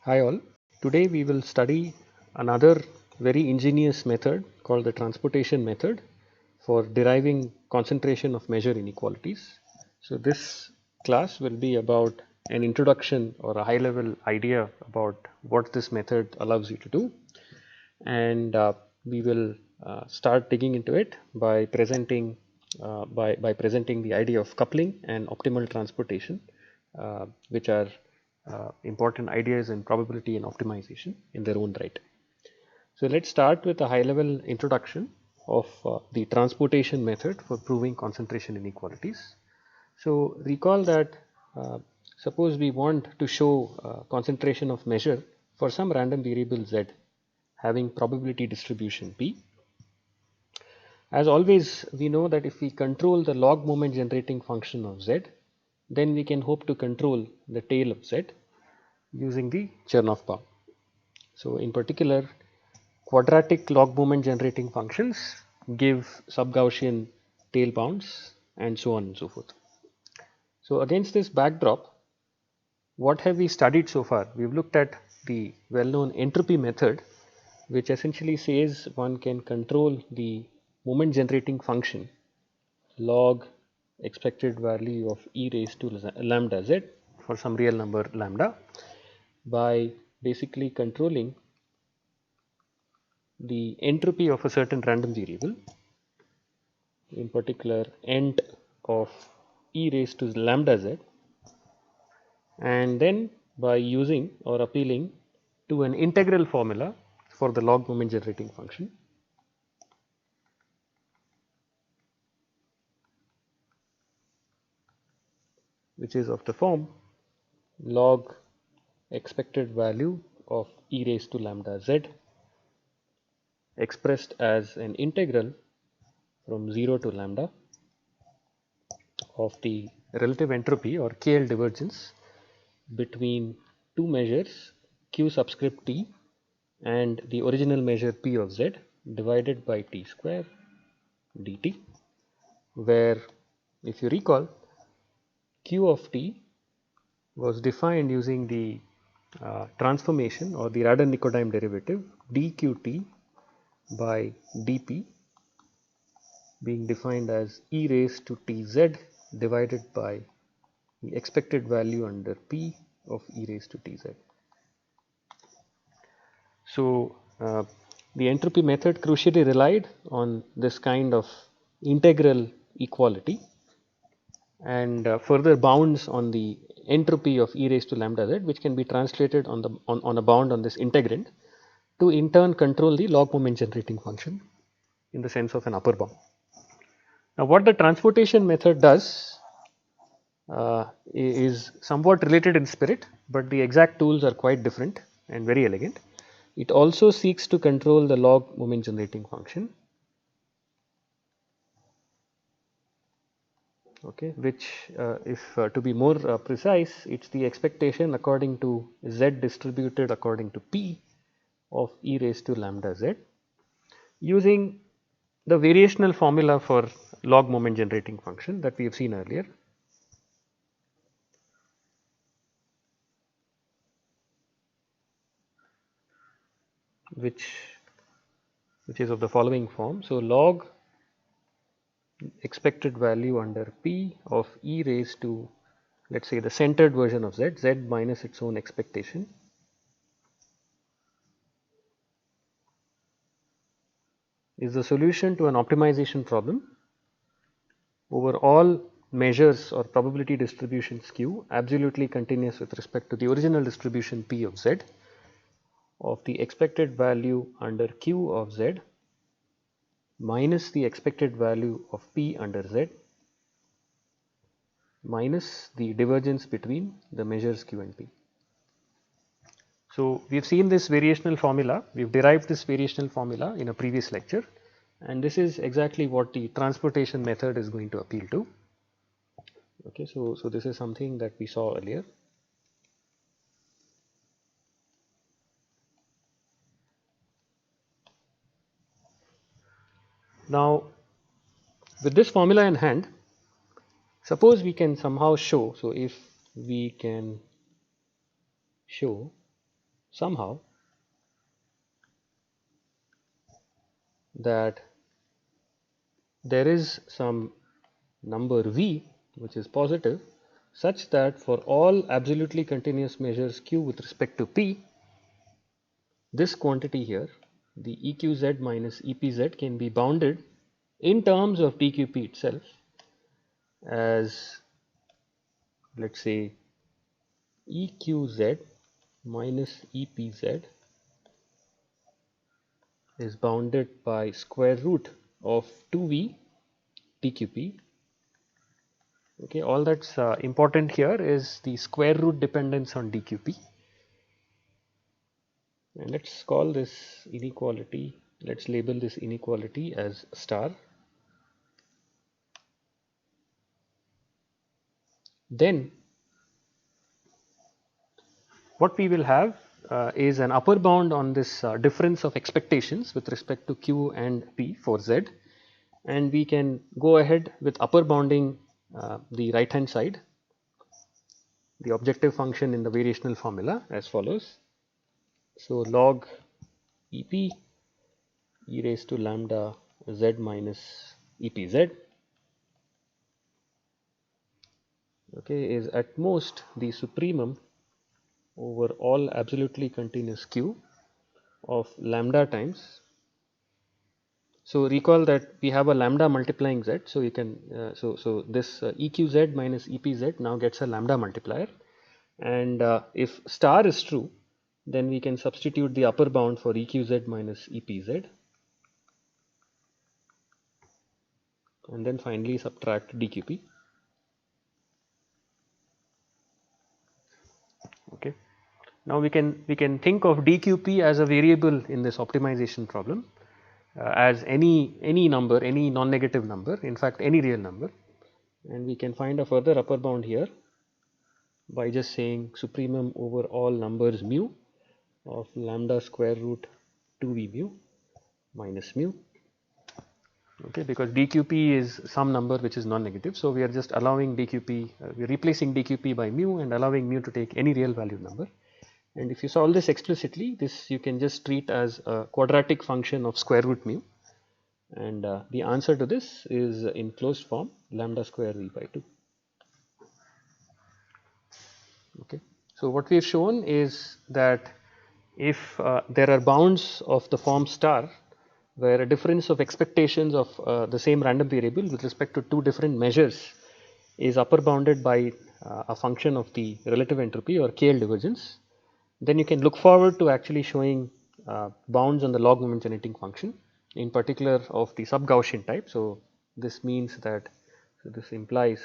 Hi all. Today we will study another very ingenious method called the transportation method for deriving concentration of measure inequalities. So this class will be about an introduction or a high level idea about what this method allows you to do, and we will start digging into it by presenting the idea of coupling and optimal transportation, which are important ideas in probability and optimization in their own right. So let's start with a high level introduction of the transportation method for proving concentration inequalities. So recall that uh, suppose we want to show concentration of measure for some random variable z having probability distribution p. As always, we know that if we control the log moment generating function of z, then we can hope to control the tail of z using the Chernoff bound. So in particular, quadratic log moment generating functions give sub-Gaussian tail bounds and so on and so forth. So against this backdrop, what have we studied so far? We've looked at the well-known entropy method, which essentially says one can control the moment generating function log expected value of e raised to lambda z for some real number lambda by basically controlling the entropy of a certain random variable, in particular ent of e raised to lambda z, and then by using or appealing to an integral formula for the log moment generating function, which is of the form log expected value of e raised to lambda z expressed as an integral from 0 to lambda of the relative entropy or KL divergence between two measures q subscript t and the original measure p of z divided by t square dt, where if you recall q of t was defined using the transformation or the Radon-Nikodym derivative dqt by dp being defined as e raised to tz divided by the expected value under p of e raised to tz. So the entropy method crucially relied on this kind of integral equality and further bounds on the entropy of e raised to lambda z, which can be translated on a bound on this integrand to in turn control the log moment generating function in the sense of an upper bound. Now what the transportation method does is somewhat related in spirit, but the exact tools are quite different and very elegant. It also seeks to control the log moment generating function, okay, which if to be more precise, it's the expectation according to z distributed according to p of e raised to lambda z using the variational formula for log moment generating function that we have seen earlier. Which is of the following form. So log expected value under p of e raised to, let's say, the centered version of z, z minus its own expectation, is the solution to an optimization problem over all measures or probability distributions q absolutely continuous with respect to the original distribution p of z of the expected value under q of z minus the expected value of p under z minus the divergence between the measures q and p. So we have seen this variational formula, we have derived this variational formula in a previous lecture, and this is exactly what the transportation method is going to appeal to. Okay, so this is something that we saw earlier. Now with this formula in hand, suppose we can somehow show, so if we can show somehow that there is some number v which is positive such that for all absolutely continuous measures q with respect to p, this quantity here, the EQZ minus EPZ, can be bounded in terms of DQP itself as, let's say, EQZ minus EPZ is bounded by square root of 2V DQP. Okay, all that's important here is the square root dependence on DQP. And let's call this inequality, let's label this inequality as star. Then what we will have is an upper bound on this difference of expectations with respect to q and p for z, and we can go ahead with upper bounding the right hand side, the objective function in the variational formula as follows. So log ep e raised to lambda z minus epz, okay, is at most the supremum over all absolutely continuous q of lambda times. So recall that we have a lambda multiplying z, so you can so this EQZ minus EPZ now gets a lambda multiplier, and if star is true, then we can substitute the upper bound for EQZ minus EPZ, and then finally subtract DQP. Okay. Now we can think of DQP as a variable in this optimization problem, as any number, any non-negative number, in fact any real number, and we can find a further upper bound here by just saying supremum over all numbers mu of lambda square root 2v mu minus mu. Okay, because DQP is some number which is non-negative, so we are just allowing DQP, we are replacing DQP by mu and allowing mu to take any real valued number. And if you solve this explicitly, this you can just treat as a quadratic function of square root mu, and the answer to this is in closed form lambda square v by 2. Okay. So what we have shown is that if there are bounds of the form star where a difference of expectations of the same random variable with respect to two different measures is upper bounded by a function of the relative entropy or KL divergence, then you can look forward to actually showing bounds on the log moment generating function, in particular of the sub-Gaussian type. So this means that, so this implies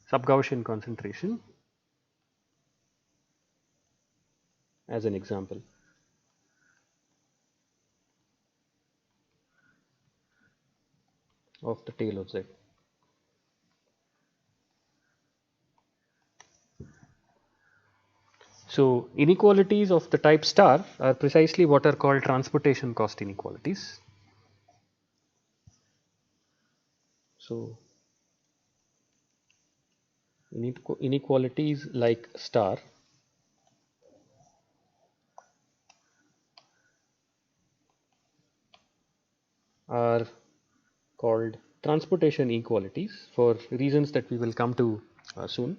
sub-Gaussian concentration as an example. Of the tail of Z. So inequalities of the type star are precisely what are called transportation cost inequalities. So inequalities like star are called transportation inequalities for reasons that we will come to soon.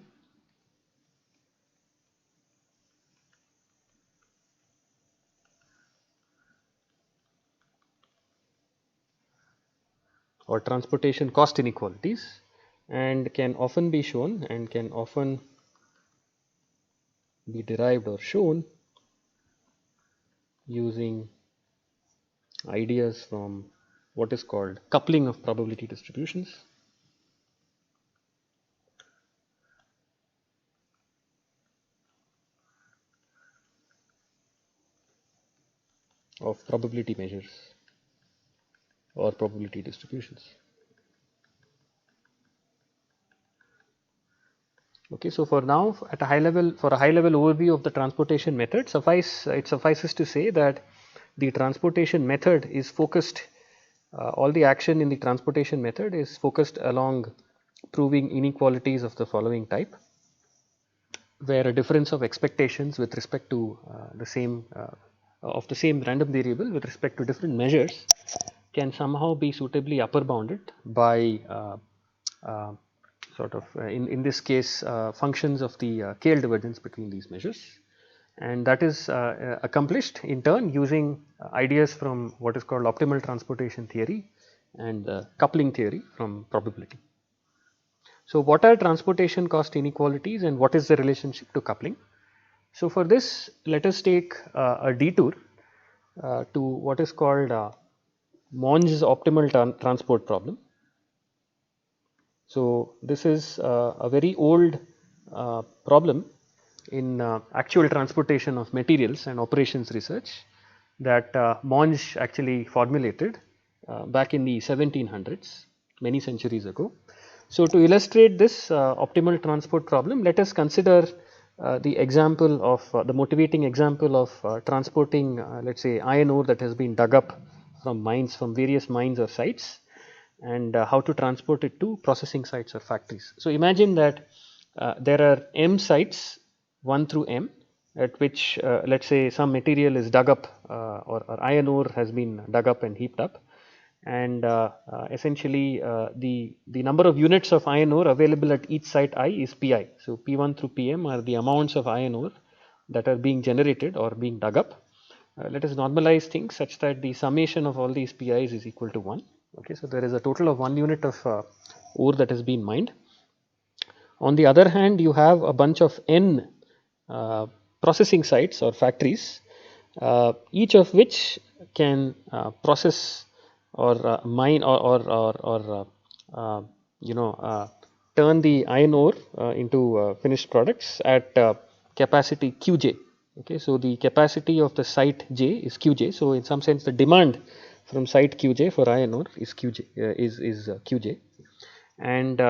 Or transportation cost inequalities, and can often be shown and can often be derived or shown using ideas from what is called coupling of probability distributions. Of probability measures or probability distributions. Okay, so for now, at a high level, for a high level overview of the transportation method, it suffices to say that the transportation method is focused, all the action in the transportation method is focused along proving inequalities of the following type. where a difference of expectations with respect to the same random variable with respect to different measures can somehow be suitably upper bounded by uh, in this case functions of the KL divergence between these measures, and that is accomplished in turn using ideas from what is called optimal transportation theory and coupling theory from probability. So, what are transportation cost inequalities and what is the relationship to coupling? So, for this let us take a detour to what is called Monge's optimal transport problem. So, this is a very old problem in actual transportation of materials and operations research that Monge actually formulated back in the 1700s, many centuries ago. So, to illustrate this optimal transport problem, let us consider the example of the motivating example of transporting let us say iron ore that has been dug up from mines, from various mines or sites, and how to transport it to processing sites or factories. So, imagine that there are m sites 1 through m at which let us say some material is dug up or iron ore has been dug up and heaped up, and essentially the number of units of iron ore available at each site I is Pi. So, P1 through Pm are the amounts of iron ore that are being generated or being dug up. Let us normalize things such that the summation of all these Pi's is equal to 1. Okay, so there is a total of 1 unit of ore that has been mined. On the other hand, you have a bunch of n processing sites or factories, each of which can process or mine or turn the iron ore into finished products at capacity Qj. Okay, so the capacity of the site J is Qj. So, in some sense, the demand from site Qj for iron ore is Qj Qj, and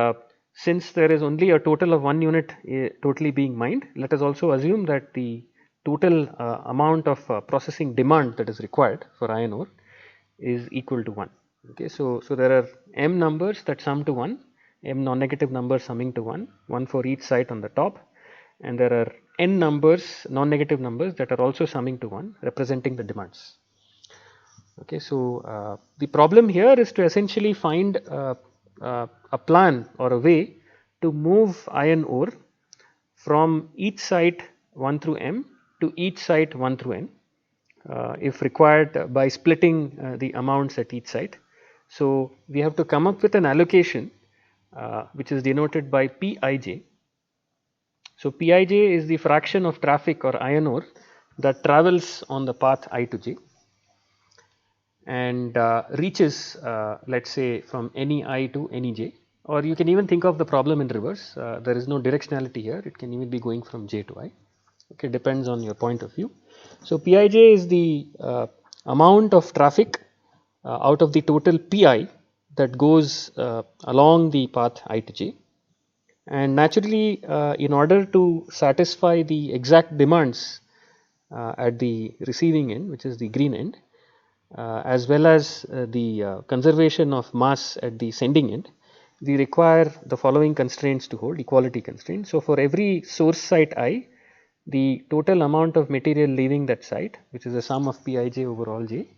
since there is only a total of 1 unit totally being mined, let us also assume that the total amount of processing demand that is required for iron ore is equal to 1. Okay, so there are m numbers that sum to 1, m non-negative numbers summing to 1, one for each site on the top, and there are n numbers, non-negative numbers, that are also summing to 1, representing the demands. Okay, so the problem here is to essentially find a plan or a way to move iron ore from each site 1 through m to each site 1 through n, if required, by splitting the amounts at each site. So, we have to come up with an allocation which is denoted by Pij. So, Pij is the fraction of traffic or iron ore that travels on the path I to j and reaches let us say from any I to any j, or you can even think of the problem in reverse. There is no directionality here, it can even be going from j to I. Okay, depends on your point of view. So, Pij is the amount of traffic out of the total Pi that goes along the path I to j, and naturally in order to satisfy the exact demands at the receiving end, which is the green end, as well as the conservation of mass at the sending end, we require the following constraints to hold, equality constraints. So, for every source site I, the total amount of material leaving that site, which is the sum of Pij over all j,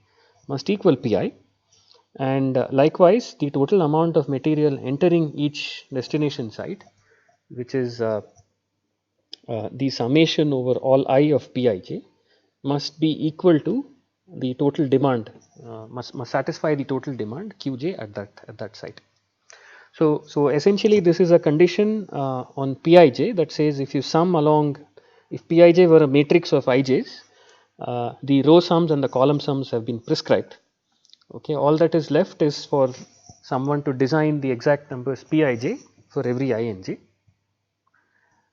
must equal Pi, and likewise the total amount of material entering each destination site, which is the summation over all I of Pij, must be equal to the total demand, must satisfy the total demand Qj at that site. So essentially this is a condition on Pij that says if you sum along, if Pij were a matrix of Ij's, the row sums and the column sums have been prescribed. Okay, all that is left is for someone to design the exact numbers Pij for every I and j.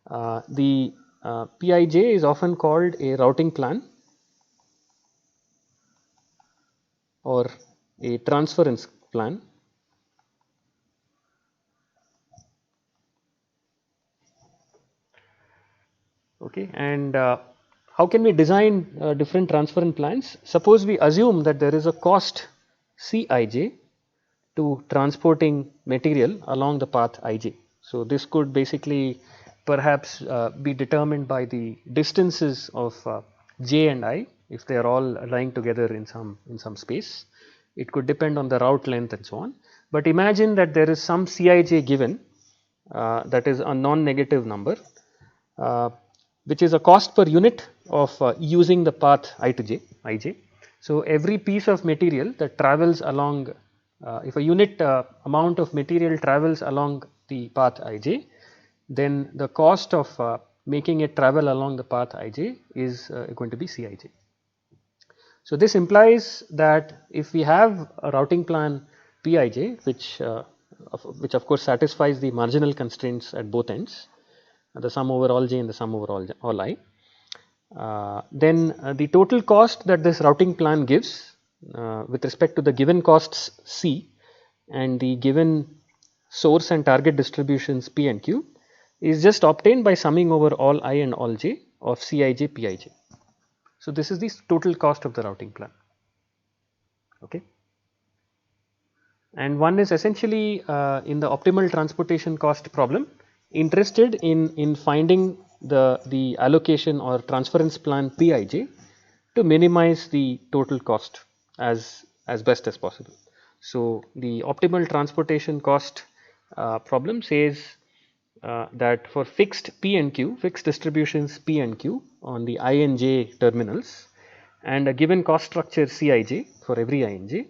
The Pij is often called a routing plan or a transference plan. Okay, and how can we design different transference plans? Suppose we assume that there is a cost Cij to transporting material along the path Ij. So, this could basically perhaps be determined by the distances of j and I, if they are all lying together in some space. It could depend on the route length and so on. But imagine that there is some Cij given, that is a non-negative number, uh, which is a cost per unit of using the path I to j, ij. So every piece of material that travels along, if a unit amount of material travels along the path ij, then the cost of making it travel along the path ij is going to be Cij. So this implies that if we have a routing plan Pij, which of course satisfies the marginal constraints at both ends, the sum over all j and the sum over all I, then the total cost that this routing plan gives with respect to the given costs C and the given source and target distributions P and Q is just obtained by summing over all I and all j of Cij Pij. So this is the total cost of the routing plan. Okay. And one is essentially in the optimal transportation cost problem interested in finding the allocation or transference plan Pij to minimize the total cost as best as possible. So the optimal transportation cost problem says that for fixed P and Q, fixed distributions P and Q on the I and j terminals, and a given cost structure Cij for every I and j.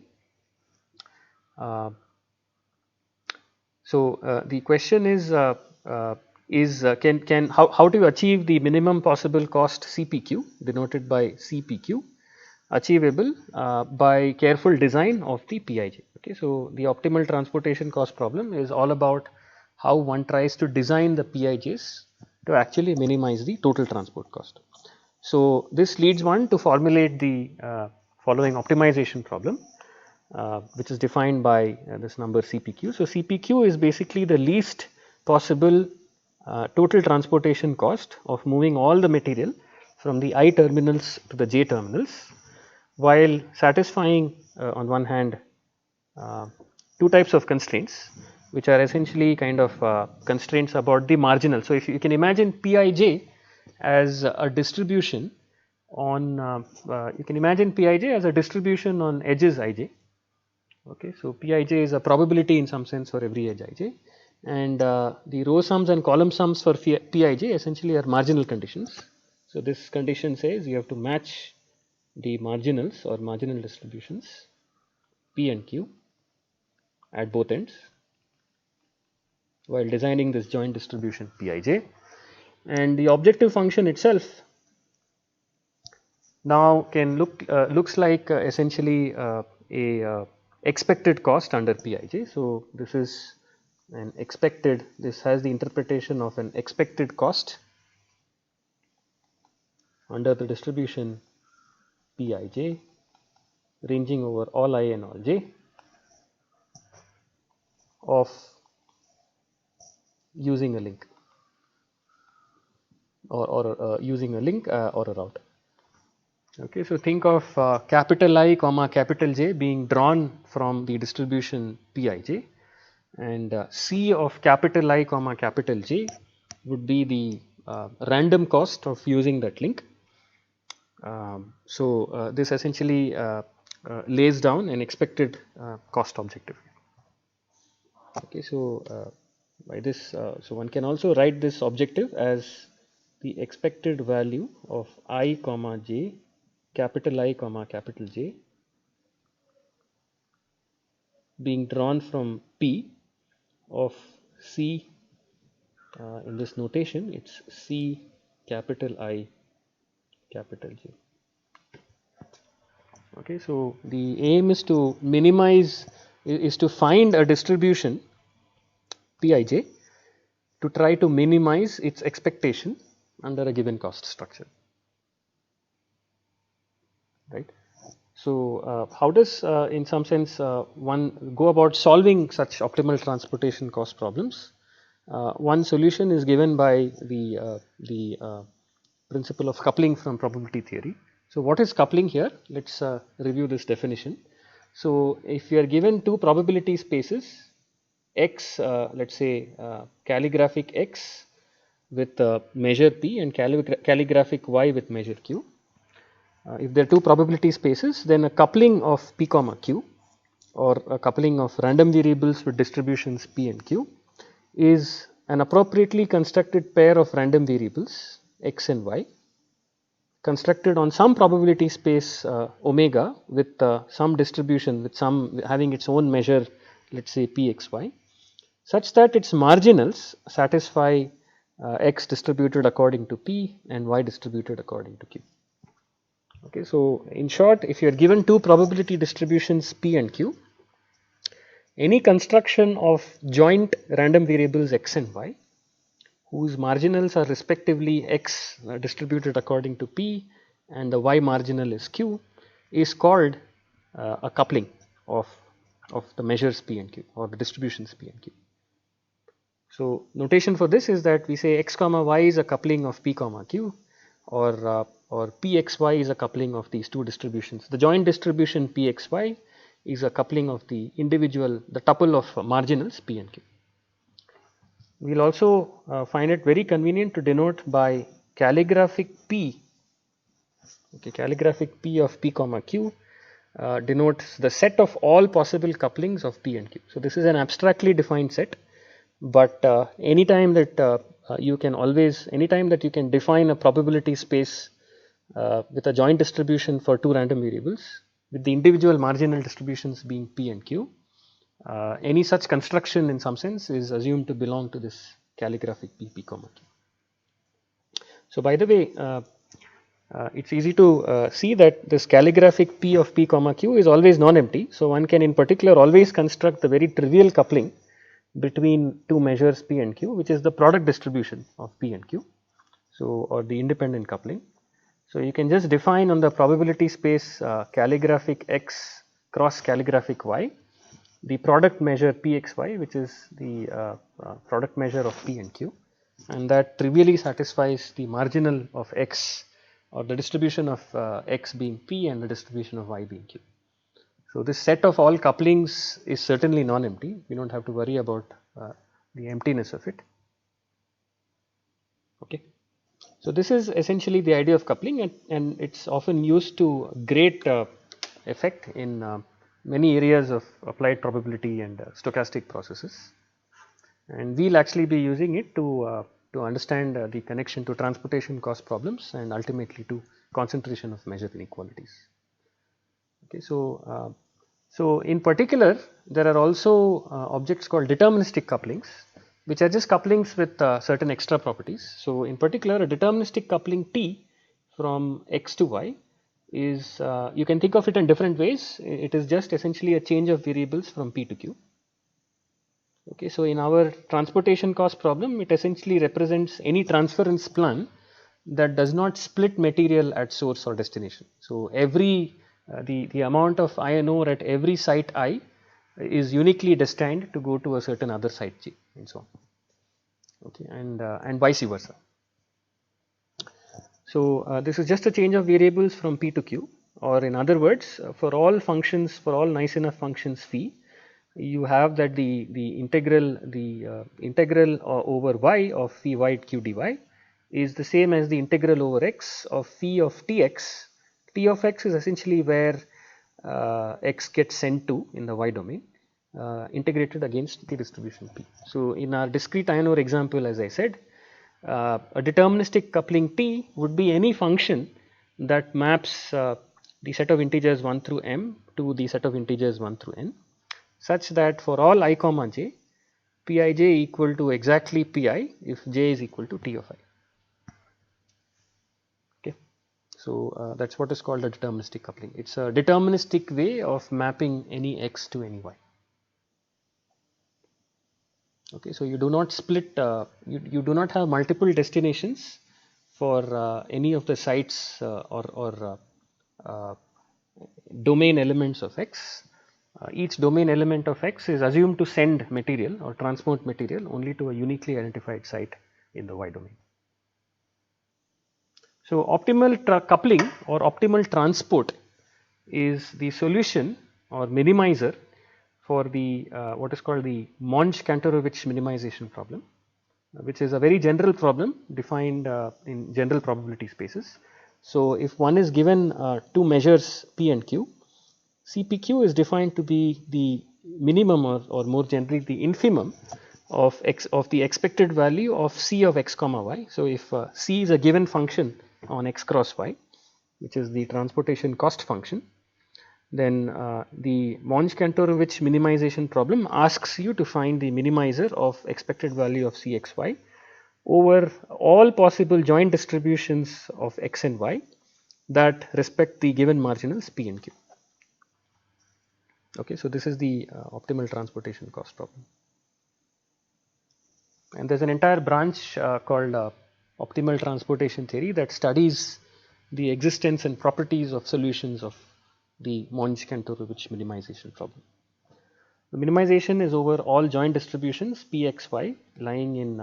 So the question is can how do you achieve the minimum possible cost CPQ denoted by CPQ achievable by careful design of the Pij. Okay, so the optimal transportation cost problem is all about how one tries to design the Pijs to actually minimize the total transport cost. So this leads one to formulate the following optimization problem, which is defined by this number CPQ. So CPQ is basically the least possible total transportation cost of moving all the material from the I terminals to the j terminals, while satisfying on one hand two types of constraints, which are essentially kind of constraints about the marginal. So if you can imagine Pij as a distribution on you can imagine Pij as a distribution on edges ij. Okay, so Pij is a probability in some sense for every edge ij, and the row sums and column sums for Pij essentially are marginal conditions. So this condition says you have to match the marginals or marginal distributions P and Q at both ends while designing this joint distribution Pij, and the objective function itself now can looks like essentially a expected cost under Pij. So this is an expected, this has the interpretation of an expected cost under the distribution Pij ranging over all I and all j of using a link or using a link or a route. Okay, so think of capital I comma capital J being drawn from the distribution Pij, and C of capital I comma capital J would be the random cost of using that link. So this essentially lays down an expected cost objective. Okay, so by this, so one can also write this objective as the expected value of I comma j, capital I comma capital J, being drawn from P of C. In this notation, it's C capital I capital J. Okay, so the aim is to minimize, is to find a distribution Pij to try to minimize its expectation under a given cost structure, right. So how does in some sense one go about solving such optimal transportation cost problems? One solution is given by the principle of coupling from probability theory. So what is coupling here? Let's review this definition. So if you are given two probability spaces x, let's say calligraphic x with measure P and calligraphic Y with measure Q. If there are two probability spaces, then a coupling of P comma Q or a coupling of random variables with distributions P and Q is an appropriately constructed pair of random variables X and Y constructed on some probability space omega with some distribution with some having its own measure, let us say Pxy, such that its marginals satisfy X distributed according to P and Y distributed according to Q. Okay, so in short, if you are given two probability distributions P and Q, any construction of joint random variables X and Y whose marginals are respectively X distributed according to P and the Y marginal is Q is called a coupling of the measures P and Q or the distributions P and Q. So notation for this is that we say X comma Y is a coupling of P comma Q or Pxy is a coupling of these two distributions. The joint distribution Pxy is a coupling of the tuple of marginals P and Q. We will also find it very convenient to denote by calligraphic P. Okay, calligraphic P of P comma Q denotes the set of all possible couplings of P and Q. So this is an abstractly defined set, but anytime that you can define a probability space with a joint distribution for two random variables with the individual marginal distributions being P and Q, any such construction in some sense is assumed to belong to this calligraphic P comma Q. So by the way, it's easy to see that this calligraphic P of P comma Q is always non-empty. So one can in particular always construct the very trivial coupling between two measures P and Q, which is the product distribution of P and Q, so or the independent coupling. So you can just define on the probability space calligraphic X cross calligraphic Y the product measure Pxy, which is the product measure of P and Q, and that trivially satisfies the marginal of X or the distribution of X being P and the distribution of Y being Q. So this set of all couplings is certainly non-empty. We don't have to worry about the emptiness of it. Okay. So this is essentially the idea of coupling, and it's often used to great effect in many areas of applied probability and stochastic processes, and we'll actually be using it to understand the connection to transportation cost problems and ultimately to concentration of measure inequalities. Okay, so in particular there are also objects called deterministic couplings, which are just couplings with certain extra properties. So in particular a deterministic coupling T from X to Y is you can think of it in different ways. It is just essentially a change of variables from P to Q. Okay, so in our transportation cost problem, it essentially represents any transference plan that does not split material at source or destination. So every the amount of iron ore at every site I is uniquely destined to go to a certain other site J and so on. Okay, and vice versa. So this is just a change of variables from P to Q, or in other words, for all functions, for all nice enough functions phi, you have that the integral over y of phi y q dy is the same as the integral over x of phi of tx. T of x is essentially where x gets sent to in the y domain, integrated against the distribution P. So in our discrete iron ore example, as I said, a deterministic coupling T would be any function that maps the set of integers 1 through m to the set of integers 1 through n, such that for all I comma j, Pij equal to exactly Pi if j is equal to T of I. Okay, so that's what is called a deterministic coupling. It's a deterministic way of mapping any x to any y. Okay, so you do not split, you do not have multiple destinations for any of the sites or domain elements of x. Each domain element of x is assumed to send material or transport material only to a uniquely identified site in the y domain. So optimal coupling or optimal transport is the solution or minimizer for the what is called the Monge-Kantorowicz minimization problem, which is a very general problem defined in general probability spaces. So, if one is given two measures P and Q, CPQ is defined to be the minimum or more generally the infimum of the expected value of C of x comma y. So, if C is a given function on x cross y, which is the transportation cost function, then the Monge-Kantorowicz minimization problem asks you to find the minimizer of expected value of Cxy over all possible joint distributions of x and y that respect the given marginals P and Q. Okay, so this is the optimal transportation cost problem. And there's an entire branch called optimal transportation theory that studies the existence and properties of solutions of the Monge-Kantorowicz minimization problem. The minimization is over all joint distributions Pxy lying in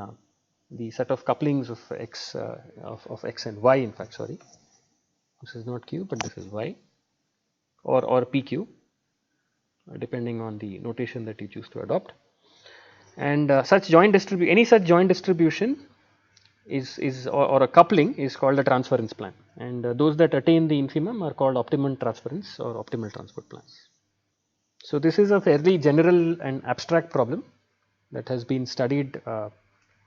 the set of couplings of x of x and y. In fact, sorry, this is not q, but this is y, or pq, depending on the notation that you choose to adopt. And any such joint distribution is or a coupling is called a transference plan, and those that attain the infimum are called optimum transference or optimal transport plans. So, this is a fairly general and abstract problem that has been studied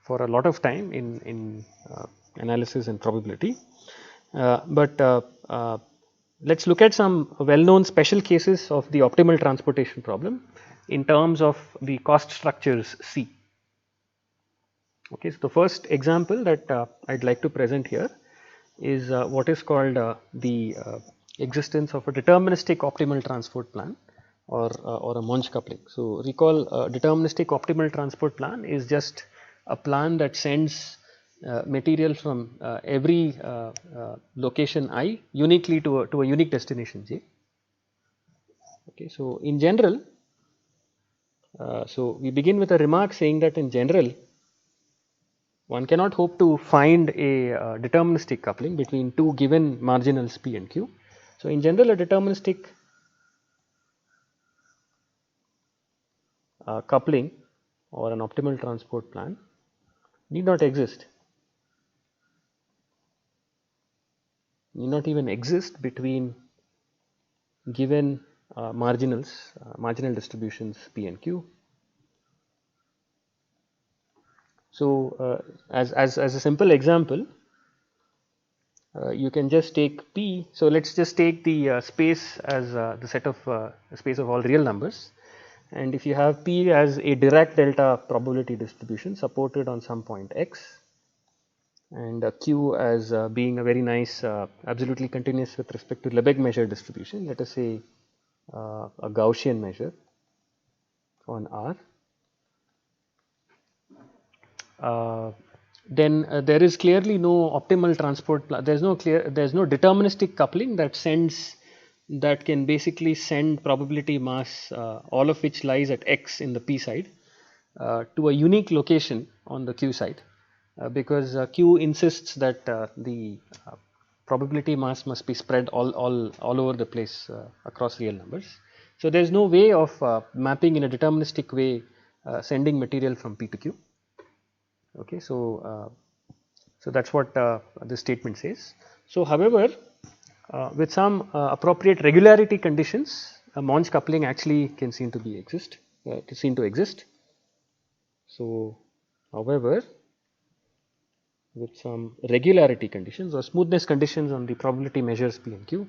for a lot of time in analysis and probability. But let us look at some well known special cases of the optimal transportation problem in terms of the cost structures C. Okay, so the first example that I would like to present here is what is called the existence of a deterministic optimal transport plan or a Monge coupling. So, recall deterministic optimal transport plan is just a plan that sends material from every location I uniquely to a unique destination J. Okay, so in general, so we begin with a remark saying that in general one cannot hope to find a deterministic coupling between two given marginals P and Q. So, in general a deterministic coupling or an optimal transport plan need not exist, need not even exist between given marginal distributions P and Q. So, as a simple example, you can just take P. So, let us just take the space as the set of space of all real numbers, and if you have P as a Dirac delta probability distribution supported on some point x, and Q as being a very nice absolutely continuous with respect to Lebesgue measure distribution, let us say a Gaussian measure on R, then there is clearly no optimal transport plan. There is no deterministic coupling that can basically send probability mass, all of which lies at x in the P side, to a unique location on the Q side, because Q insists that the probability mass must be spread all over the place across real numbers. So, there is no way of mapping in a deterministic way sending material from P to Q. Okay, so that is what this statement says. So, however, with some appropriate regularity conditions, a Monge coupling actually can seem to exist. So, however, with some regularity conditions or smoothness conditions on the probability measures P and Q,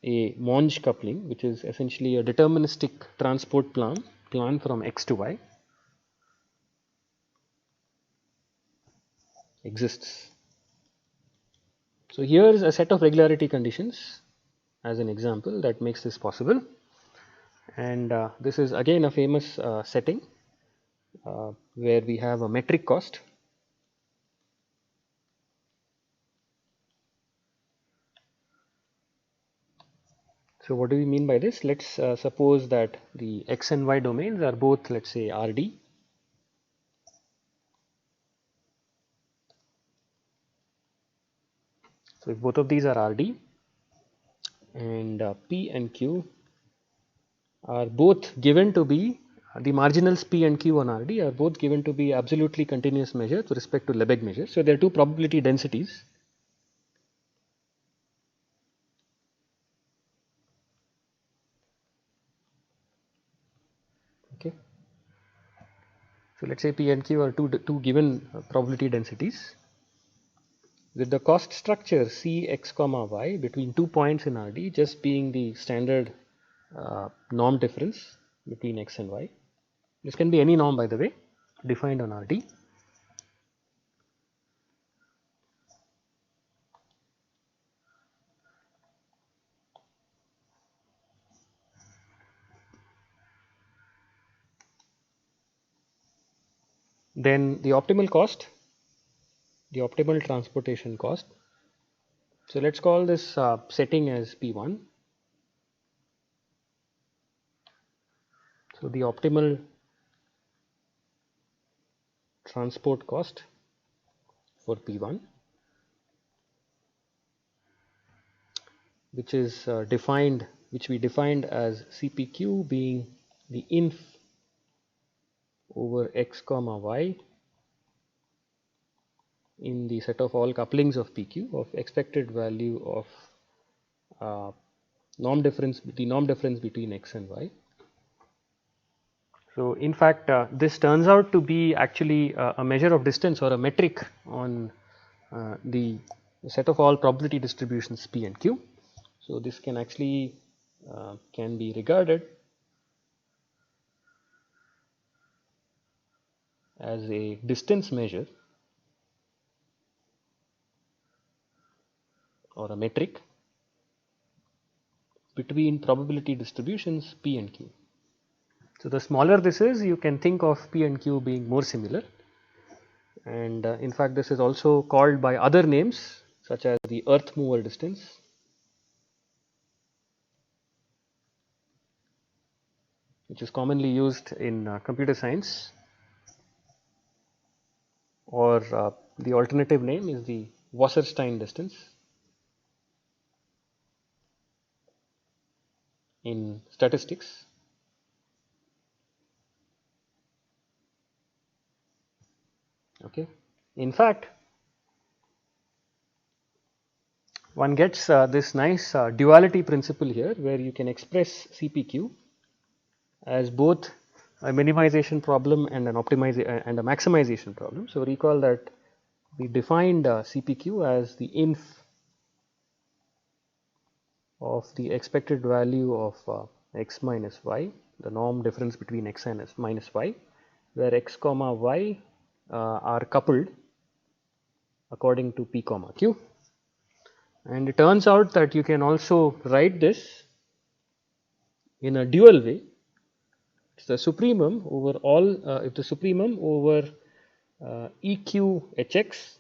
a Monge coupling, which is essentially a deterministic transport plan from x to y, exists. So, here is a set of regularity conditions as an example that makes this possible, and this is again a famous setting where we have a metric cost. So, what do we mean by this? Let us suppose that the x and y domains are both, let us say, RD. So, if both of these are RD, and P and Q are both given to be the marginals P and Q on RD are both given to be absolutely continuous measures with respect to Lebesgue measures. So, there are two probability densities. Okay. So, let us say P and Q are two given probability densities with the cost structure C x comma y between 2 points in RD just being the standard norm difference between x and y. This can be any norm, by the way, defined on RD. Then the optimal cost, the optimal transportation cost. So, let us call this setting as P1. So, the optimal transport cost for P1, which is which we defined as CPQ being the inf over x comma y in the set of all couplings of PQ of expected value of the norm difference between x and y. So, in fact, this turns out to be actually a measure of distance or a metric on the set of all probability distributions P and Q. So, this can actually can be regarded as a distance measure or a metric between probability distributions P and Q. So, the smaller this is, you can think of P and Q being more similar, and in fact, this is also called by other names such as the earth mover distance, which is commonly used in computer science, or the alternative name is the Wasserstein distance in statistics. Okay. In fact, one gets this nice duality principle here where you can express CPQ as both a minimization problem and and a maximization problem. So, recall that we defined CPQ as the inf of the expected value of x minus y, the norm difference between x and minus y, where x comma y are coupled according to P comma Q. And it turns out that you can also write this in a dual way. It's the supremum over all, if the supremum over EQ Hx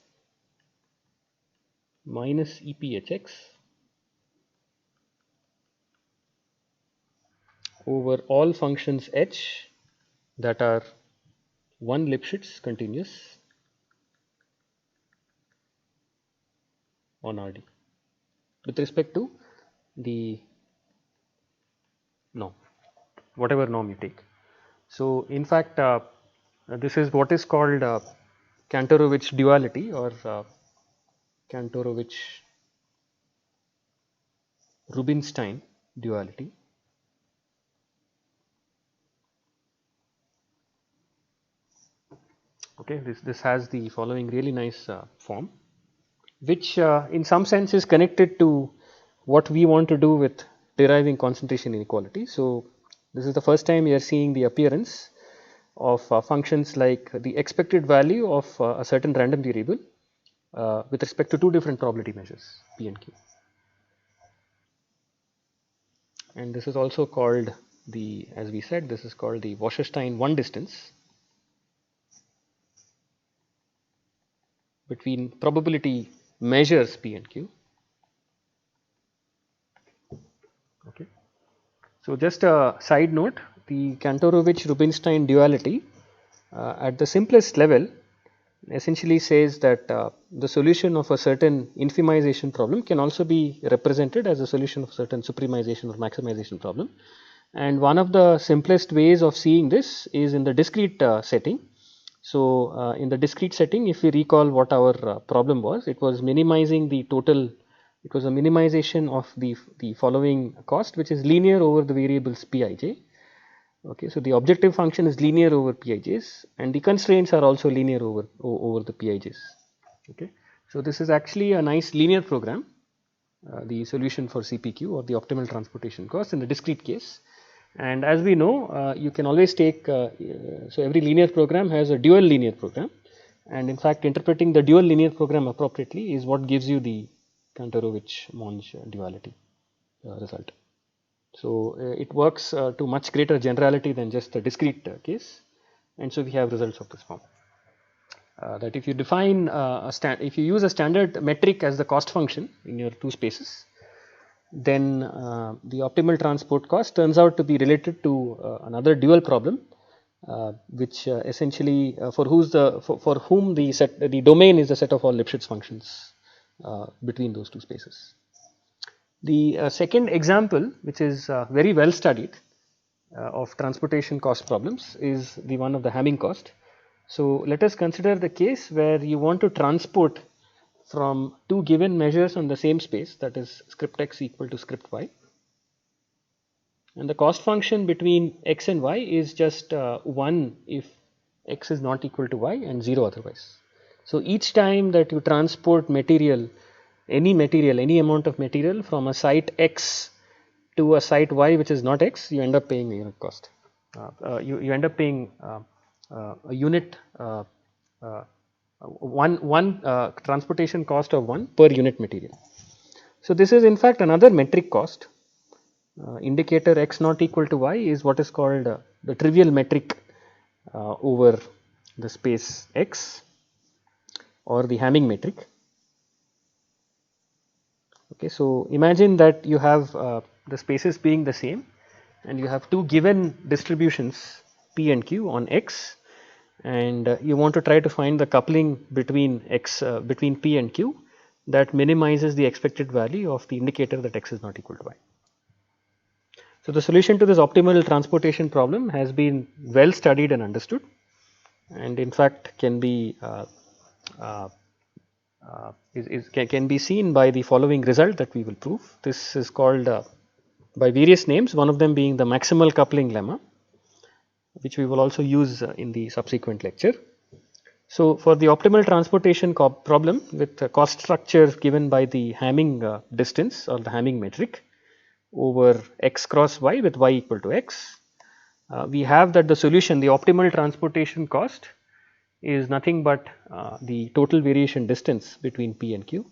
minus EP Hx over all functions h that are one Lipschitz continuous on RD with respect to the norm, whatever norm you take. So, in fact, this is what is called Kantorovich duality or Kantorovich Rubinstein duality. Okay, this has the following really nice form, which in some sense is connected to what we want to do with deriving concentration inequality. So, this is the first time we are seeing the appearance of functions like the expected value of a certain random variable with respect to two different probability measures P and Q. And this is also called the, as we said, this is called the Wasserstein one distance between probability measures P and Q. Okay. So, just a side note, the Kantorovich Rubinstein duality at the simplest level essentially says that the solution of a certain infimization problem can also be represented as a solution of certain supremization or maximization problem. And one of the simplest ways of seeing this is in the discrete setting. So, in the discrete setting, if we recall what our problem was, it was minimizing the total, it was a minimization of the following cost, which is linear over the variables Pij. Okay, so the objective function is linear over Pij's, and the constraints are also linear over the Pij's. Okay, so this is actually a nice linear program, the solution for CPQ or the optimal transportation cost in the discrete case. And as we know, you can always take, so every linear program has a dual linear program, and in fact interpreting the dual linear program appropriately is what gives you the Kantorovich-Monge duality result. So, it works to much greater generality than just the discrete case, and so we have results of this form. That if you define if you use a standard metric as the cost function in your two spaces, then the optimal transport cost turns out to be related to another dual problem, which essentially for whom the domain is the set of all Lipschitz functions between those two spaces. The second example, which is very well studied of transportation cost problems, is the one of the Hamming cost. So, let us consider the case where you want to transport from two given measures on the same space, that is script x equal to script y, and the cost function between x and y is just 1 if x is not equal to y and 0 otherwise. So, each time that you transport material, any amount of material from a site x to a site y which is not x, you end up paying a unit cost. You end up paying a unit one transportation cost of 1 per unit material. So, this is in fact another metric cost. Indicator x not equal to y is what is called the trivial metric over the space x, or the Hamming metric. Okay, so imagine that you have the spaces being the same, and you have two given distributions p and q on x, and you want to try to find the coupling between x between p and q that minimizes the expected value of the indicator that x is not equal to y. So, the solution to this optimal transportation problem has been well studied and understood, and in fact can be can be seen by the following result that we will prove. This is called by various names, one of them being the maximal coupling lemma, which we will also use in the subsequent lecture. So, for the optimal transportation problem with the cost structure given by the Hamming distance or the Hamming metric over x cross y with y equal to x, we have that the solution, the optimal transportation cost, is nothing but the total variation distance between p and q,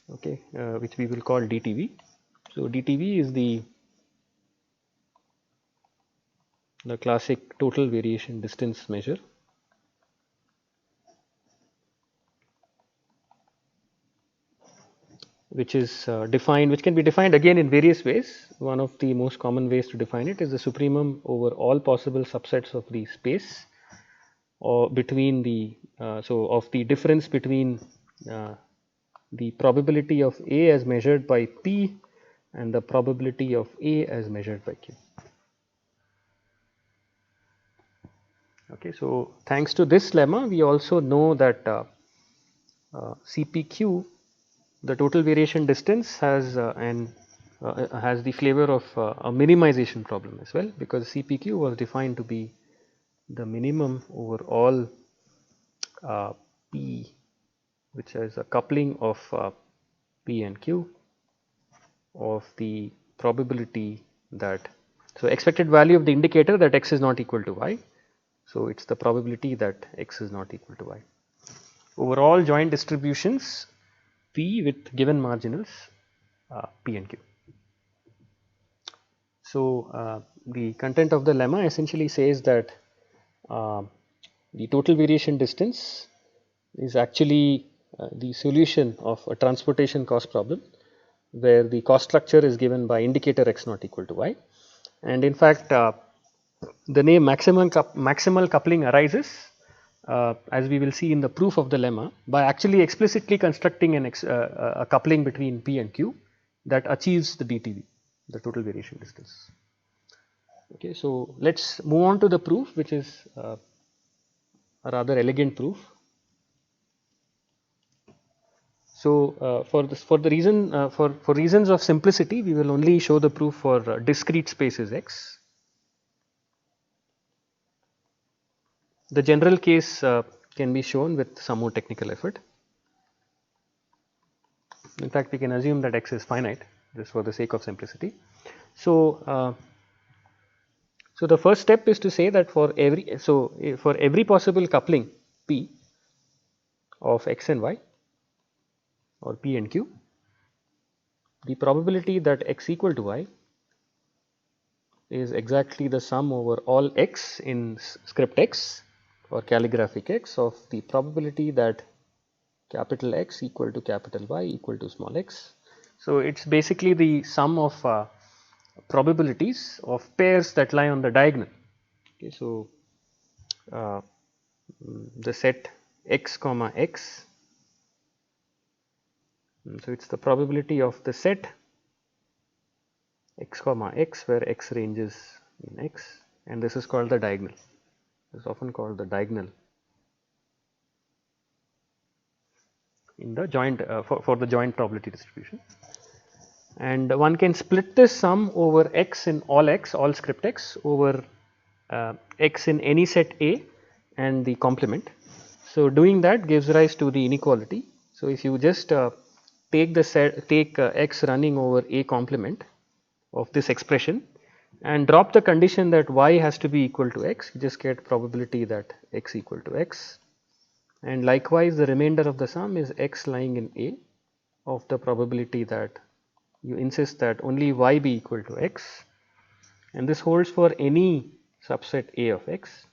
okay, which we will call dTV. So, dTV is the classic total variation distance measure, which is defined, which can be defined again in various ways. One of the most common ways to define it is the supremum over all possible subsets of the space, or between the so of the difference between the probability of A as measured by P and the probability of A as measured by Q. Okay, so thanks to this lemma, we also know that CPQ, the total variation distance, has has the flavor of a minimization problem as well, because CPQ was defined to be the minimum over all P, which is a coupling of P and Q of the probability that, so expected value of the indicator that x is not equal to y. So, it is the probability that x is not equal to y over all joint distributions P with given marginals P and Q. So, the content of the lemma essentially says that the total variation distance is actually the solution of a transportation cost problem, where the cost structure is given by indicator x not equal to y, and in fact the name maximal coupling arises as we will see in the proof of the lemma, by actually explicitly constructing a coupling between P and Q that achieves the DTV, the total variation distance. Okay, so let's move on to the proof, which is a rather elegant proof. So for the reason for reasons of simplicity, we will only show the proof for discrete spaces X. The general case can be shown with some more technical effort. In fact, we can assume that X is finite just for the sake of simplicity. So so the first step is to say that for every possible coupling P of X and Y, or P and Q, the probability that X equal to Y is exactly the sum over all X in script X or calligraphic X of the probability that capital X equal to capital Y equal to small x. So it's basically the sum of probabilities of pairs that lie on the diagonal. Okay, so uh, the set x comma x, so it's the probability of the set x comma x where x ranges in x, and this is called the diagonal. It's often called the diagonal in the joint for the joint probability distribution. And one can split this sum over x in all script x over x in any set A and the complement. So doing that gives rise to the inequality. So if you just take x running over A complement of this expression and drop the condition that y has to be equal to x, you just get probability that x equal to x, and likewise the remainder of the sum is x lying in A of the probability that you insist that only y be equal to x, and this holds for any subset A of x.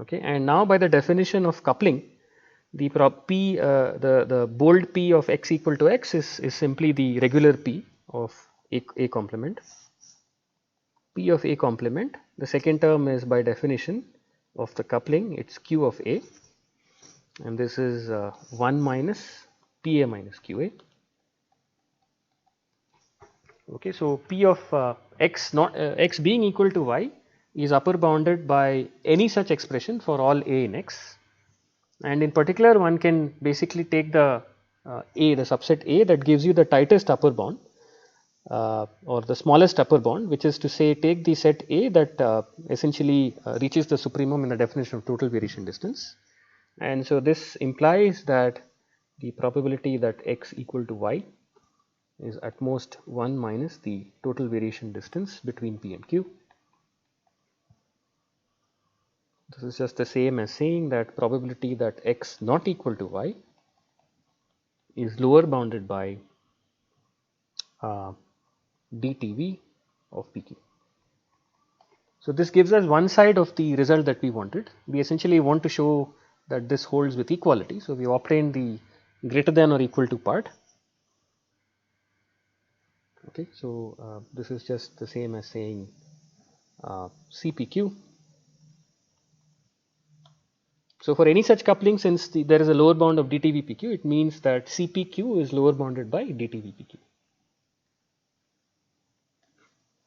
Okay, and now by the definition of coupling, the P the bold P of x equal to x is simply the regular P of A complement. P of A complement, the second term is by definition of the coupling, it's Q of A, and this is 1 minus PA minus QA. Okay, so P of x being equal to y is upper bounded by any such expression for all A in x, and in particular one can basically take the the subset A that gives you the tightest upper bound or the smallest upper bound, which is to say take the set A that essentially reaches the supremum in the definition of total variation distance, and so this implies that the probability that x equal to y is at most 1 minus the total variation distance between P and Q. This is just the same as saying that probability that x not equal to y is lower bounded by dTV of PQ. So this gives us one side of the result that we wanted. We essentially want to show that this holds with equality. So we obtained the greater than or equal to part. Okay, so this is just the same as saying CPQ. So for any such coupling, since there is a lower bound of dTVPQ, it means that CPQ is lower bounded by dTVPQ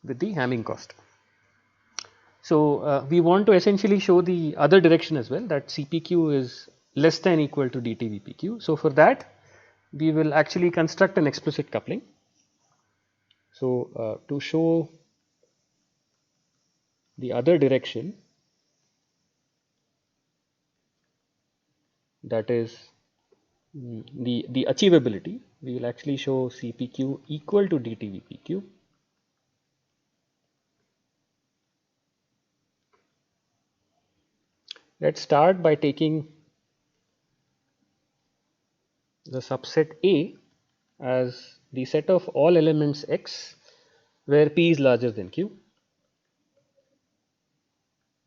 with the Hamming cost. So we want to essentially show the other direction as well, that CPQ is less than equal to dTVPQ. So for that, we will actually construct an explicit coupling. So to show the other direction, that is the achievability, we will actually show CPQ equal to dTVPQ. Let's start by taking the subset A as the set of all elements X where P is larger than Q.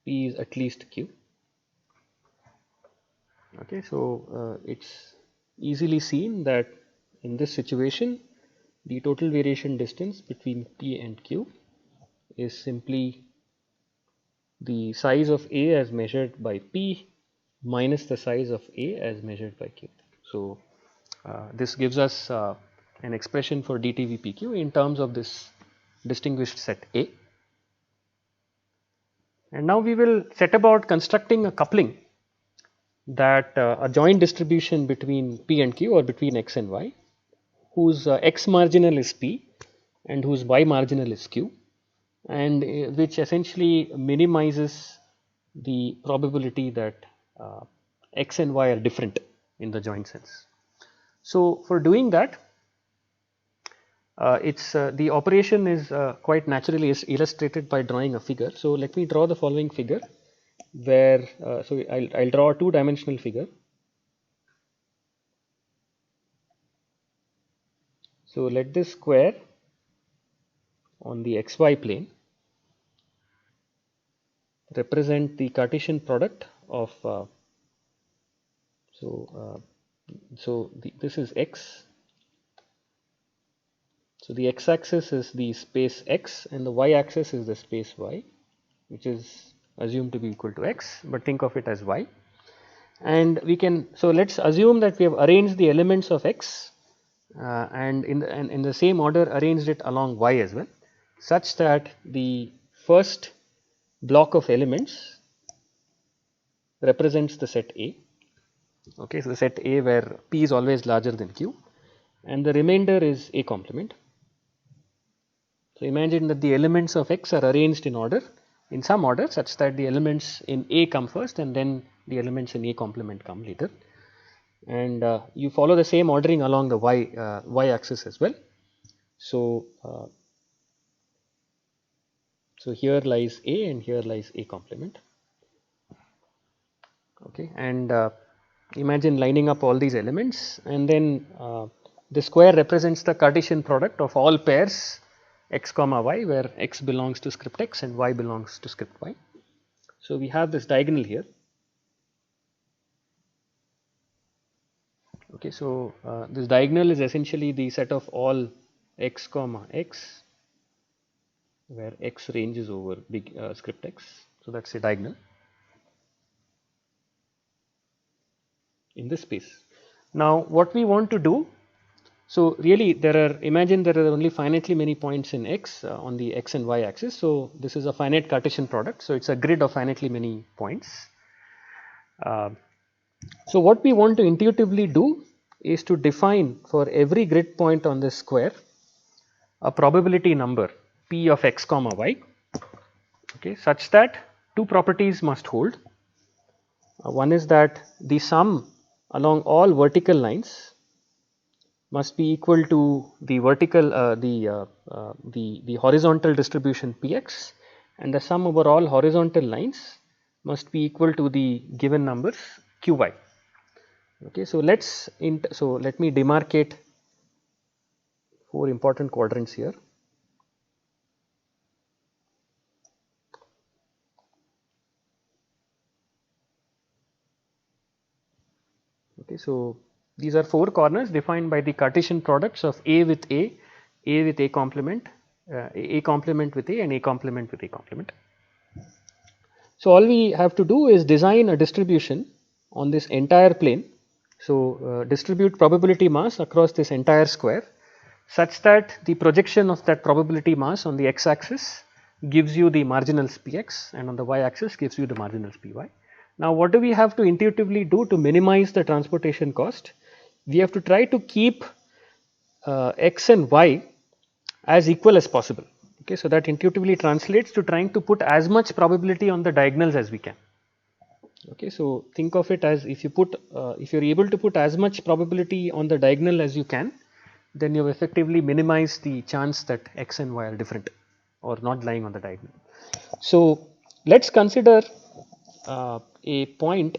P is at least Q. Okay, so it's easily seen that in this situation the total variation distance between P and Q is simply the size of A as measured by P minus the size of A as measured by Q. So, this gives us an expression for dTVPQ in terms of this distinguished set A. And now we will set about constructing a coupling that a joint distribution between P and Q or between X and Y, whose X marginal is P and whose Y marginal is Q, and which essentially minimizes the probability that X and Y are different in the joint sense. So, for doing that, the operation is quite naturally is illustrated by drawing a figure. So, let me draw the following figure where I'll draw a two-dimensional figure. So, let this square on the xy plane represent the Cartesian product of this is x. So, the x axis is the space x and the y axis is the space y, which is assumed to be equal to x, but think of it as y. And we can, so let's assume that we have arranged the elements of x and in the same order arranged it along y as well, such that the first block of elements represents the set A. Okay, so the set A where P is always larger than Q, and the remainder is A complement. So imagine that the elements of X are arranged in some order such that the elements in A come first and then the elements in A complement come later, and you follow the same ordering along the y axis as well. So, so here lies A and here lies A complement. Okay, and imagine lining up all these elements, and then the square represents the Cartesian product of all pairs x comma y, where x belongs to script x and y belongs to script y. So, we have this diagonal here. Okay, so this diagonal is essentially the set of all x comma x, where x ranges over big script x. So, that is a diagonal in this space. Now, what we want to do, so really imagine there are only finitely many points in x on the x and y axis. So, this is a finite Cartesian product. So, it is a grid of finitely many points. So, what we want to intuitively do is to define for every grid point on this square a probability number p of x comma y, okay, such that two properties must hold. One is that the sum along all vertical lines must be equal to the vertical the horizontal distribution px, and the sum over all horizontal lines must be equal to the given numbers qy. Okay, so let me demarcate four important quadrants here. Okay, so these are four corners defined by the Cartesian products of A with A complement, A complement with A, and A complement with A complement. So all we have to do is design a distribution on this entire plane. So distribute probability mass across this entire square such that the projection of that probability mass on the x axis gives you the marginals px, and on the y axis gives you the marginals py. Now what do we have to intuitively do to minimize the transportation cost? We have to try to keep x and y as equal as possible. Okay, so that intuitively translates to trying to put as much probability on the diagonals as we can. Okay, so think of it as if you're able to put as much probability on the diagonal as you can, then you've effectively minimized the chance that x and y are different or not lying on the diagonal. So let's consider a point.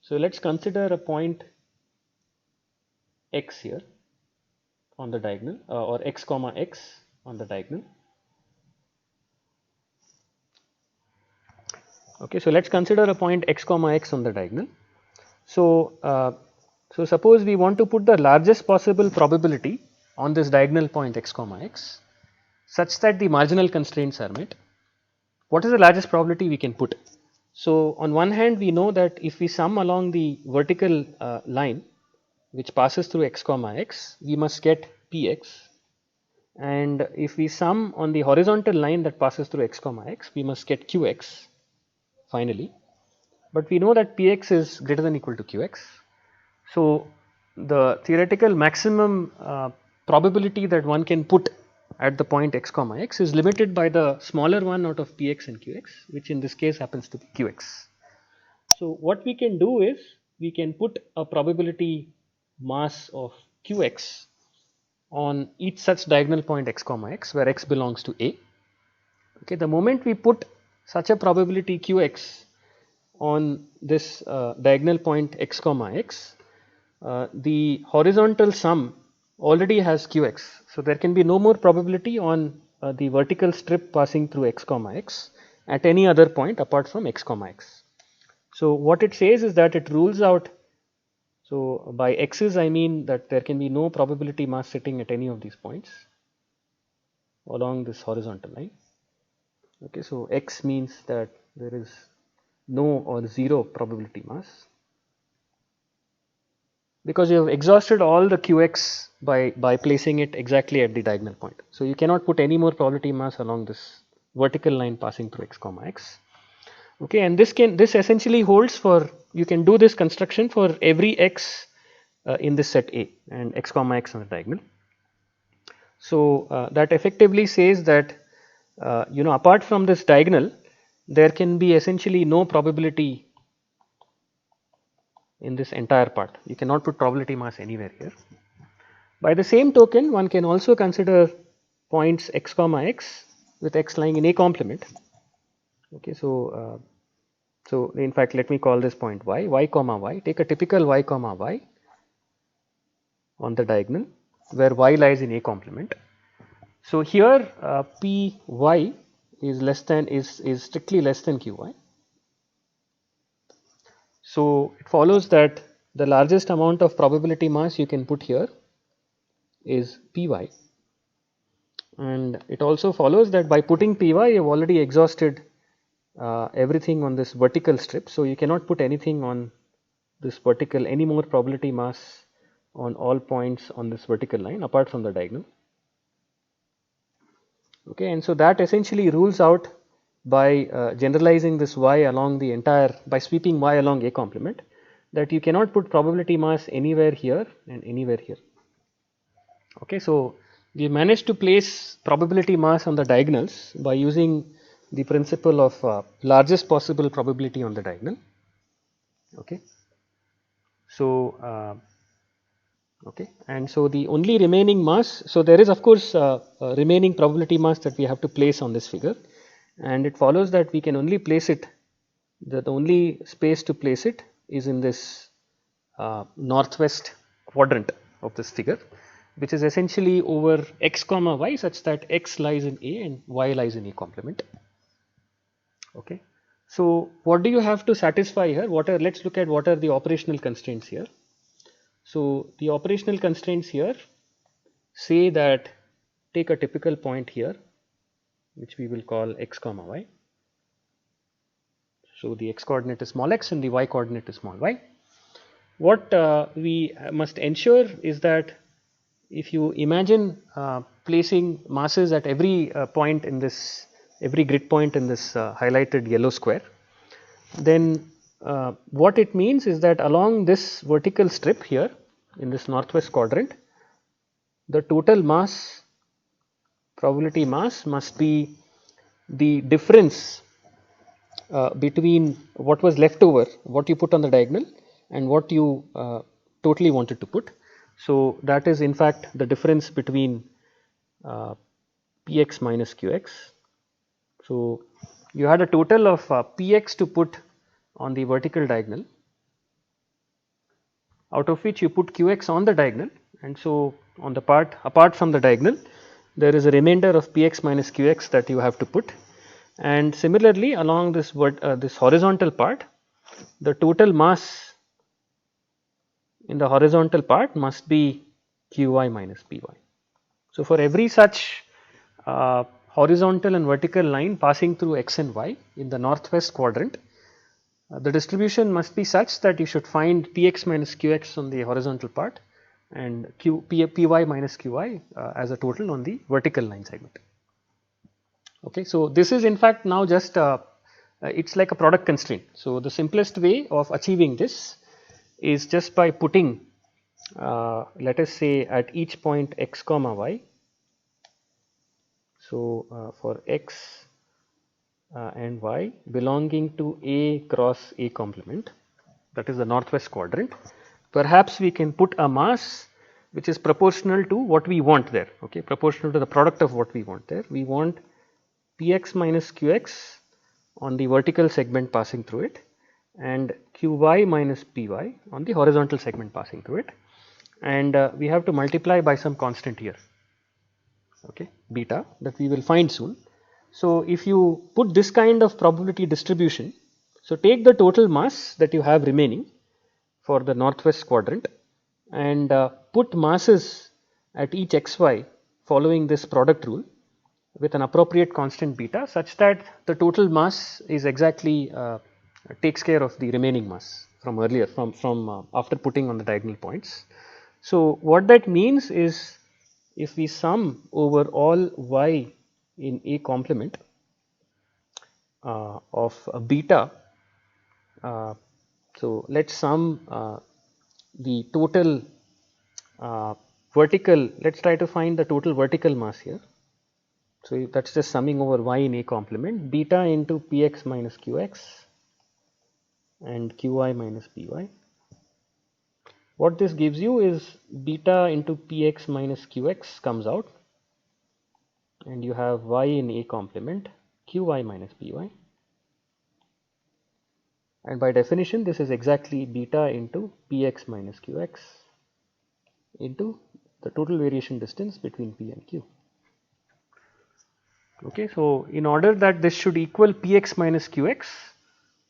So let's consider a point x here on the diagonal or x comma x on the diagonal. Okay, so let's consider a point x comma x on the diagonal. So so suppose we want to put the largest possible probability on this diagonal point x comma x such that the marginal constraints are met. what is the largest probability we can put? So on one hand, we know that if we sum along the vertical line which passes through x comma x, we must get px, and if we sum on the horizontal line that passes through x comma x, we must get qx finally. But we know that px is greater than or equal to qx. So the theoretical maximum probability that one can put at the point x comma x is limited by the smaller one out of px and qx, which in this case happens to be qx. So what we can do is we can put a probability mass of qx on each such diagonal point x comma x where x belongs to A. Okay, the moment we put such a probability qx on this diagonal point x comma x, the horizontal sum already has qx. So there can be no more probability on the vertical strip passing through x comma x at any other point apart from x comma x. So what it says is that it rules out, so by x's I mean that there can be no probability mass sitting at any of these points along this horizontal line. Okay, so x means that there is no or zero probability mass, because you have exhausted all the qx by placing it exactly at the diagonal point. So you cannot put any more probability mass along this vertical line passing through x comma x. Okay, and this essentially holds for, you can do this construction for every x in this set A and x comma x on the diagonal. So that effectively says that apart from this diagonal, there can be essentially no probability in this entire part. You cannot put probability mass anywhere here. By the same token, one can also consider points x comma x with x lying in A complement. Okay, so in fact let me call this point y comma y. Take a typical y comma y on the diagonal where y lies in A complement. So here Py is less than is strictly less than Qy. So it follows that the largest amount of probability mass you can put here is Py, and it also follows that by putting Py you have already exhausted everything on this vertical strip. So you cannot put anything on this vertical, any more probability mass on all points on this vertical line apart from the diagonal. Okay, and so that essentially rules out, by generalizing this y along the entire, by sweeping y along A complement, that you cannot put probability mass anywhere here and anywhere here. Okay, so we managed to place probability mass on the diagonals by using the principle of largest possible probability on the diagonal. Okay, so okay, and so the only remaining mass, so there is of course remaining probability mass that we have to place on this figure, and it follows that we can only place it, the only space to place it is in this northwest quadrant of this figure, which is essentially over x comma y, such that x lies in A and y lies in A complement. Okay, so what do you have to satisfy here? Let's look at what are the operational constraints here. So the operational constraints here say that, take a typical point here which we will call x comma y. So the x coordinate is small x and the y coordinate is small y. What we must ensure is that if you imagine placing masses at every point in this, every grid point in this highlighted yellow square, then what it means is that along this vertical strip here in this northwest quadrant, the total mass, probability mass, must be the difference between what was left over, what you put on the diagonal, and what you totally wanted to put. So that is in fact the difference between Px minus Qx. So you had a total of Px to put on the vertical diagonal, out of which you put Qx on the diagonal, and so on the part apart from the diagonal there is a remainder of Px minus Qx that you have to put. And similarly along this this horizontal part, the total mass in the horizontal part must be Qy minus Py. So for every such horizontal and vertical line passing through x and y in the northwest quadrant. The distribution must be such that you should find px minus qx on the horizontal part and py minus qy as a total on the vertical line segment. Okay, so this is in fact now just it's like a product constraint. So the simplest way of achieving this is just by putting let us say at each point x comma y. So for x and y belonging to A cross A complement, that is the northwest quadrant, perhaps we can put a mass which is proportional to what we want there, okay, proportional to the product of what we want there. We want px minus qx on the vertical segment passing through it and qy minus py on the horizontal segment passing through it, and we have to multiply by some constant here, okay, beta, that we will find soon. So if you put this kind of probability distribution, so take the total mass that you have remaining for the northwest quadrant and put masses at each xy following this product rule with an appropriate constant beta such that the total mass is exactly takes care of the remaining mass from earlier from after putting on the diagonal points. So what that means is if we sum over all y in A complement of beta, so let's sum the total vertical, let's try to find the total vertical mass here. So that's just summing over y in A complement, beta into px minus qx and qy minus py. What this gives you is beta into px minus qx comes out and you have y in A complement qy minus py, and by definition this is exactly beta into px minus qx into the total variation distance between p and q. Okay, so in order that this should equal px minus qx,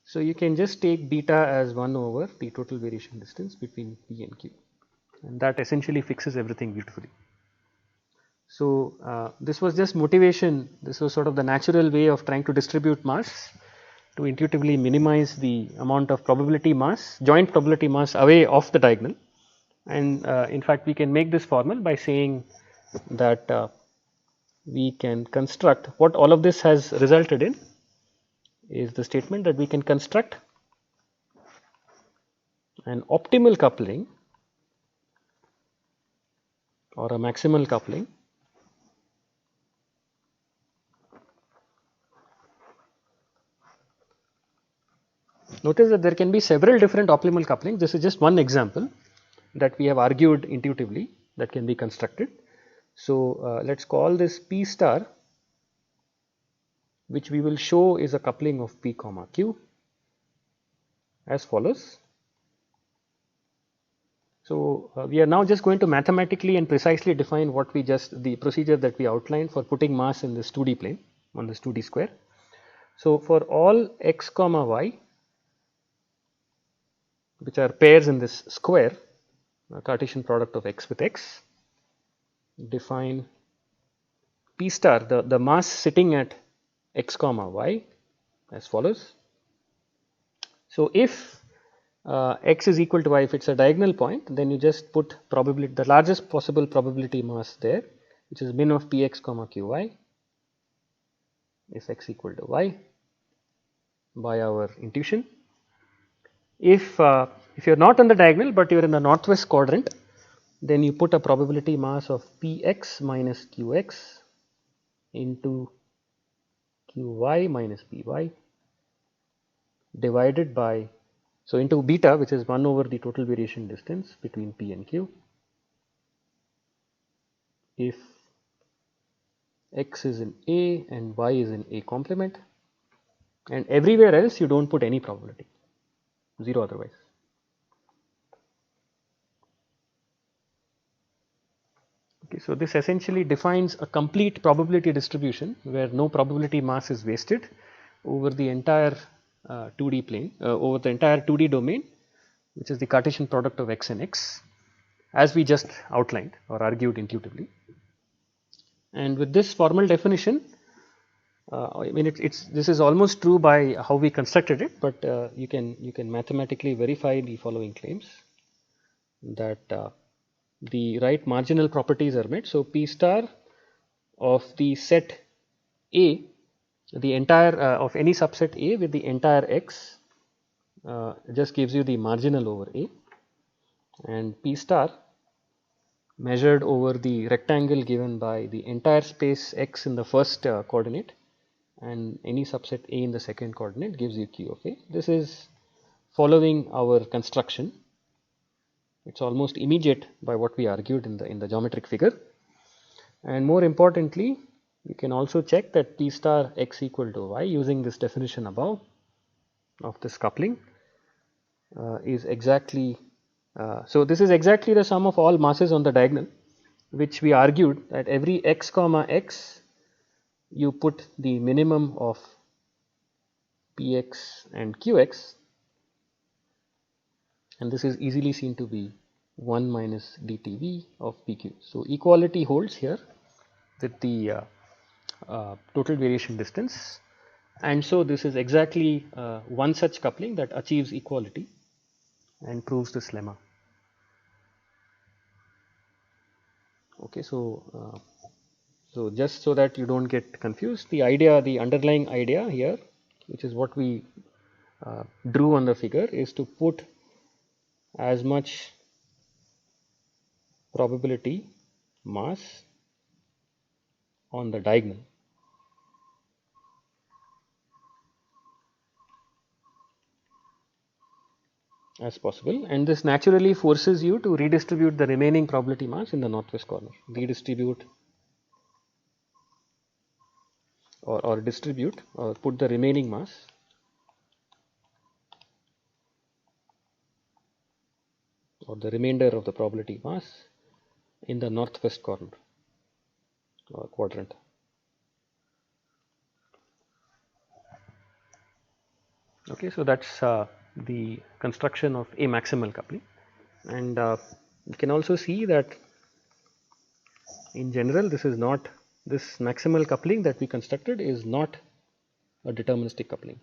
so you can just take beta as 1 over the total variation distance between p and q, and that essentially fixes everything beautifully. So this was just motivation, this was sort of the natural way of trying to distribute mass to intuitively minimize the amount of probability mass, joint probability mass away off the diagonal. And in fact we can make this formal by saying that we can construct, what all of this has resulted in is the statement that we can construct an optimal coupling or a maximal coupling Notice that there can be several different optimal couplings. This is just one example that we have argued intuitively that can be constructed. So let's call this P star, which we will show is a coupling of P comma Q as follows. So we are now just going to mathematically and precisely define what we just, the procedure that we outlined for putting mass in this 2D plane on this 2D square. So for all x comma y, which are pairs in this square, Cartesian product of x with x, define P star, the mass sitting at x comma y as follows. So if x is equal to y, if it's a diagonal point, then you just put probability, the largest possible probability mass there, which is min of px comma qy if x equal to y by our intuition. If you're not on the diagonal but you're in the northwest quadrant, then you put a probability mass of px minus qx into qy minus py divided by, so into beta, which is 1 over the total variation distance between p and q, if x is in A and y is in A complement, and everywhere else you don't put any probability, 0 otherwise. Okay, so this essentially defines a complete probability distribution where no probability mass is wasted over the entire 2D plane, over the entire 2D domain, which is the Cartesian product of x and x, as we just outlined or argued intuitively. And with this formal definition, I mean, this is almost true by how we constructed it, but you can mathematically verify the following claims that the right marginal properties are met. So P star of the set A, the entire of any subset A with the entire X just gives you the marginal over A, and P star measured over the rectangle given by the entire space X in the first coordinate and any subset A in the second coordinate gives you Q of A. This is following our construction. It's almost immediate by what we argued in the geometric figure. And more importantly, you can also check that P star X equal to Y using this definition above of this coupling is exactly so this is exactly the sum of all masses on the diagonal, which we argued that every x comma x you put the minimum of Px and Qx, and this is easily seen to be 1 minus dTv of Pq. So equality holds here with the total variation distance, and so this is exactly one such coupling that achieves equality and proves this lemma. Okay, so just so that you don't get confused, the idea, the underlying idea here, which is what we drew on the figure, is to put as much probability mass on the diagonal as possible, and this naturally forces you to redistribute the remaining probability mass in the northwest corner, redistribute or distribute or put the remaining mass or the remainder of the probability mass in the northwest corner or quadrant. Okay, so that's the construction of a maximal coupling, and you can also see that in general this maximal coupling that we constructed is not a deterministic coupling.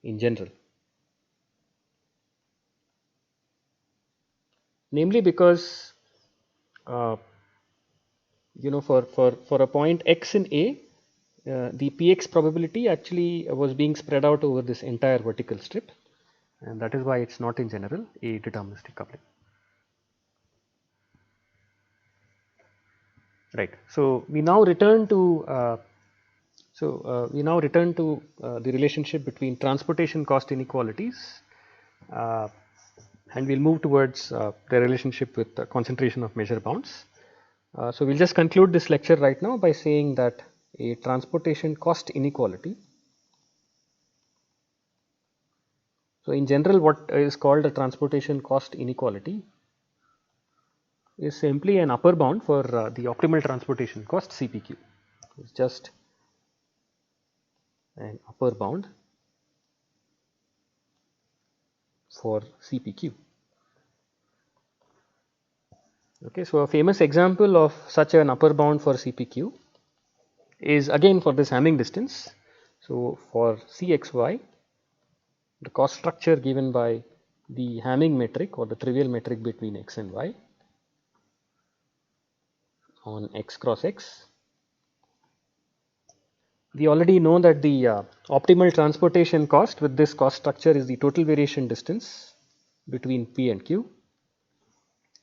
In general, namely because for a point x in A, the Px probability actually was being spread out over this entire vertical strip, and that is why it's not in general a deterministic coupling. Right. So we now return to the relationship between transportation cost inequalities, uh, and we'll move towards the relationship with the concentration of measure bounds. So we'll just conclude this lecture right now by saying that a transportation cost inequality. So in general, what is called a transportation cost inequality is simply an upper bound for the optimal transportation cost CPQ. It's just an upper bound for CPQ. Okay, so a famous example of such an upper bound for CPQ is again for this Hamming distance. So for Cxy, the cost structure given by the Hamming metric or the trivial metric between x and y on x cross x. We already know that the optimal transportation cost with this cost structure is the total variation distance between P and Q,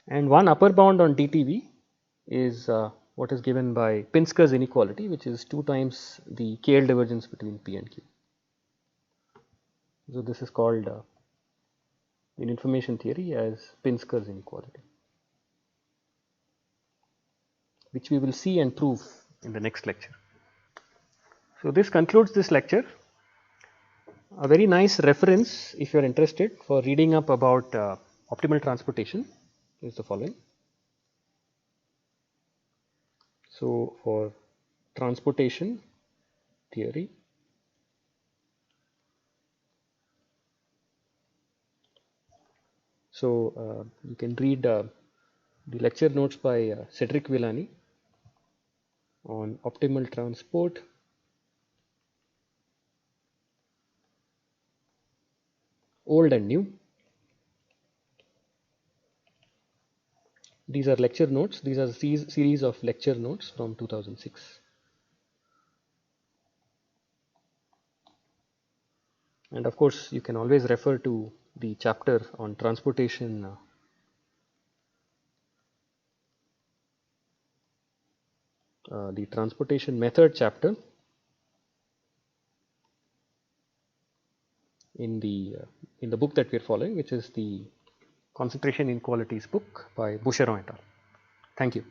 and one upper bound on dTv is what is given by Pinsker's inequality, which is 2 times the KL divergence between P and Q. So this is called in information theory as Pinsker's inequality, which we will see and prove in the next lecture. So this concludes this lecture. A very nice reference, if you are interested, for reading up about optimal transportation is the following. So for transportation theory, so you can read the lecture notes by Cedric Villani on optimal transport, old and new. These are lecture notes. These are a series of lecture notes from 2006. And of course, you can always refer to the chapter on transportation, the transportation method chapter in the book that we are following, which is the Concentration Inequalities book by Boucheron et al. Thank you.